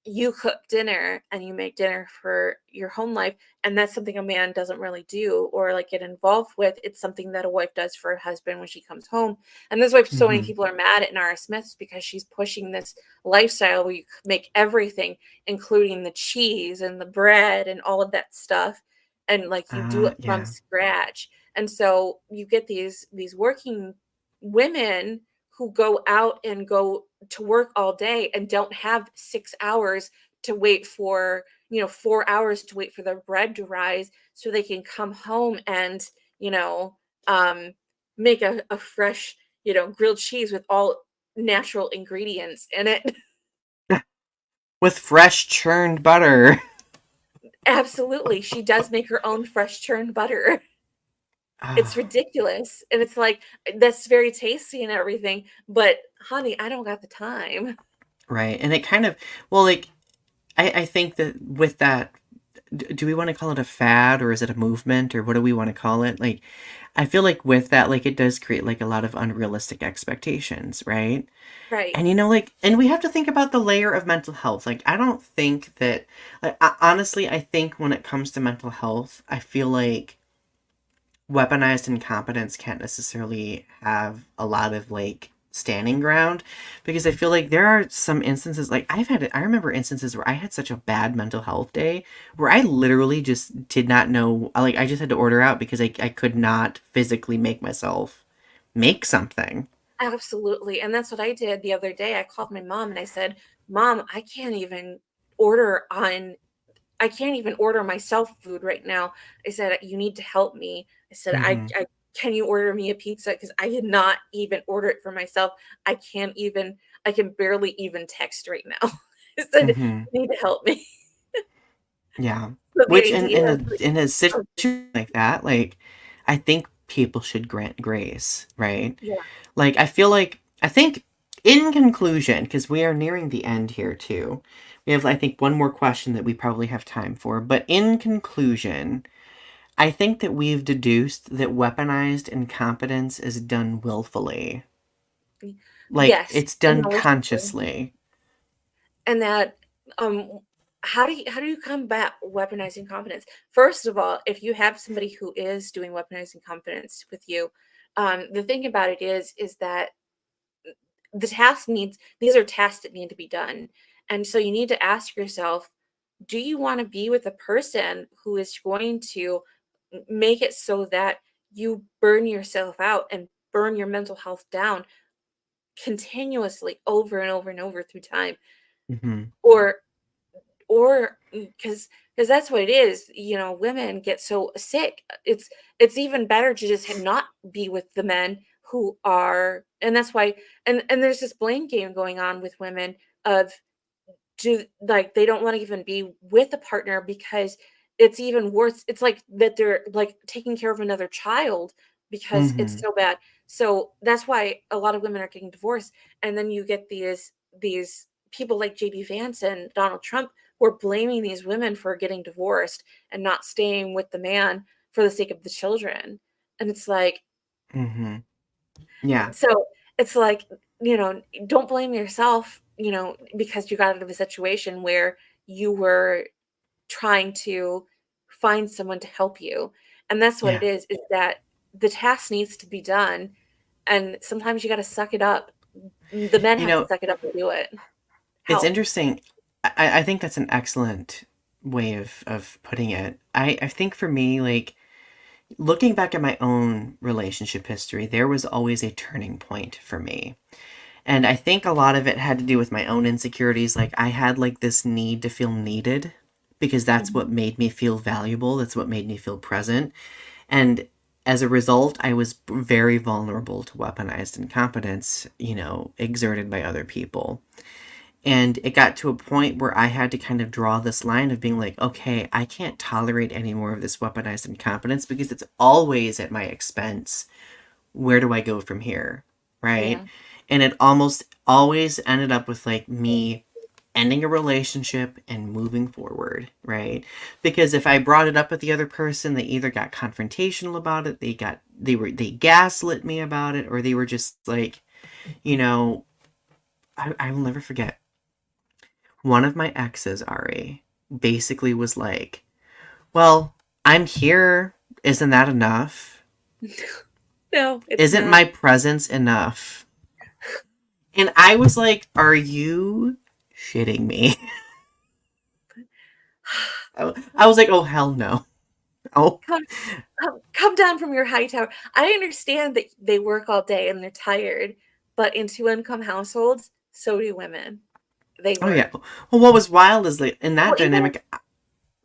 you cook dinner and you make dinner for your home life, and that's something a man doesn't really do or like get involved with. It's something that a wife does for her husband when she comes home. And that's why so many Hmm. people are mad at Nara Smiths, because she's pushing this lifestyle where you make everything, including the cheese and the bread and all of that stuff, and like you do it from Yeah. scratch. And so you get these working women who go out and go to work all day and don't have 6 hours to wait for 4 hours to wait for their bread to rise so they can come home and, you know, um, make a fresh, grilled cheese with all natural ingredients in it. With fresh churned butter. Absolutely. She does make her own fresh churned butter. It's Ah, ridiculous. And it's like, that's very tasty and everything, but honey, I don't got the time. right. And it kind of, well, like, I think that with that, do we want to call it a fad or is it a movement or what do we want to call it? Like, I feel like with that, like, it does create like a lot of unrealistic expectations, right? Right. And like, and we have to think about the layer of mental health. Like, I don't think that, like, honestly, I think when it comes to mental health, I feel like weaponized incompetence can't necessarily have a lot of like standing ground because I feel like there are some instances like I remember instances where I had such a bad mental health day where I literally just did not know like I just had to order out because I could not physically make myself make something. Absolutely. And that's what I did the other day. I called my mom and I said, "Mom, order on I can't even order myself food right now." I said, "You need to help me." I said, Mhm. I can you order me a pizza? Because I did not even order it for myself. I can barely even text right now." I said, Mhm. "You need to help me." Yeah. So the Which idea of in a oh, situation like that, like I think people should grant grace, right? yeah. Like, I think, in conclusion, because we are nearing the end here too, we have, I think, one more question that we probably have time for. But in conclusion, I think that we've deduced that weaponized incompetence is done willfully. Like, Yes, it's and done maliciously. consciously. And that, how do you combat weaponizing confidence? First of all, if you have somebody who is doing weaponizing confidence with you, the thing about it is that these are tasks that need to be done. And so you need to ask yourself, do you want to be with a person who is going to make it so that you burn yourself out and burn your mental health down continuously over and over and over through time? Hmm. Or because that's what it is, women get so sick. It's even better to just not be with the men who are, and that's why, and there's this blame game going on with women of, do like, they don't wanna even be with a partner because it's even worse. It's like that they're, like, taking care of another child because it's Hmm. so bad. So, that's why a lot of women are getting divorced, and then you get these people like JD Vance and Donald Trump who are blaming these women for getting divorced and not staying with the man for the sake of the children, and it's like, Hmm. Yeah. so it's like, don't blame yourself, because you got out of a situation where you were trying to find someone to help you. And that's what it Yeah. is that the task needs to be done. And sometimes you got to suck it up. The men You have to know, suck it up and do it. it's Help. interesting. I think that's an excellent way of putting it. I think for me, like, looking back at my own relationship history, there was always a turning point for me. And I think a lot of it had to do with my own insecurities. Like, I had like this need to feel needed because that's what Mhm. made me feel valuable. That's what made me feel present. And as a result, I was very vulnerable to weaponized incompetence, exerted by other people. And it got to a point where I had to kind of draw this line of being like, okay, I can't tolerate any more of this weaponized incompetence because it's always at my expense. Where do I go from here? Right? Yeah. And it almost always ended up with like me ending a relationship and moving forward, right? Because if I brought it up with the other person, they either got confrontational about it, they gaslit me about it, or they were just like, you know, I will never forget one of my exes, Ari, basically was like, well, I'm here. Isn't that enough? No, it's Isn't not. my presence enough? And I was like, are you shitting me? I was like, oh, hell no. Oh, Come, come down from your high tower. I understand that they work all day and they're tired, but in two income households, so do women. They oh yeah. work. Well, what was wild is like in Well, that even if dynamic.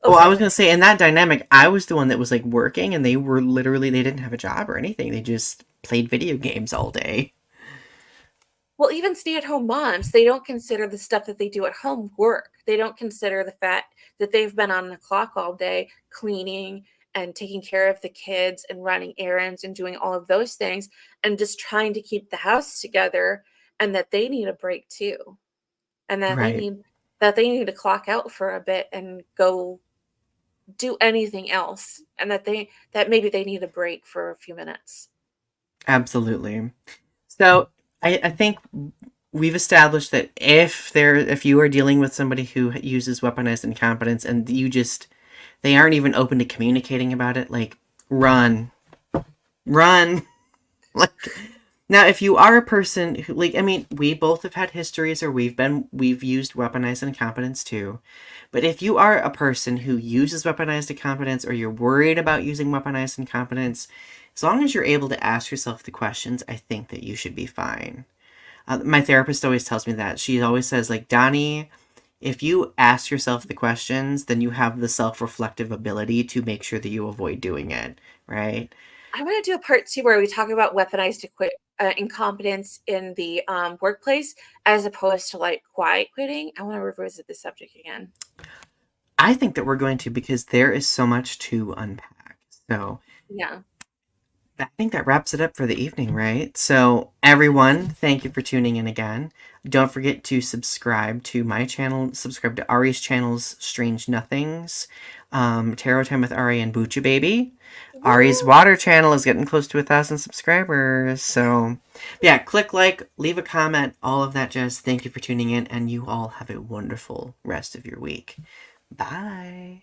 Oh, Well, I was sorry. gonna say in that dynamic, I was the one that was like working, and they were literally they didn't have a job or anything. They just played video games all day. Well, even stay-at-home moms, they don't consider the stuff that they do at home work. They don't consider the fact that they've been on the clock all day cleaning and taking care of the kids and running errands and doing all of those things and just trying to keep the house together, and that they need a break too. And Right. that they need to clock out for a bit and go do anything else, and that maybe they need a break for a few minutes. Absolutely. So I think we've established that if you are dealing with somebody who uses weaponized incompetence and you just they aren't even open to communicating about it, like run, run. Like now, if you are a person who like, I mean, we both have had histories, or we've used weaponized incompetence too. But if you are a person who uses weaponized incompetence, or you're worried about using weaponized incompetence, as long as you're able to ask yourself the questions, I think that you should be fine. My therapist always tells me that. She always says, like, Donnie, if you ask yourself the questions, then you have the self reflective ability to make sure that you avoid doing it, right? I want to do a part two where we talk about incompetence in the workplace as opposed to like quiet quitting. I want to revisit this subject again. I think that we're going to because there is so much to unpack. So Yeah. I think that wraps it up for the evening, right? So, everyone, thank you for tuning in again. Don't forget to subscribe to my channel, subscribe to Ari's channels, Strange Nothings, Tarot Time with Ari and Bucha Baby. Ari's Woo! water channel is getting close to 1,000 subscribers. So, yeah, click like, leave a comment, all of that jazz. Thank you for tuning in, and you all have a wonderful rest of your week. Bye.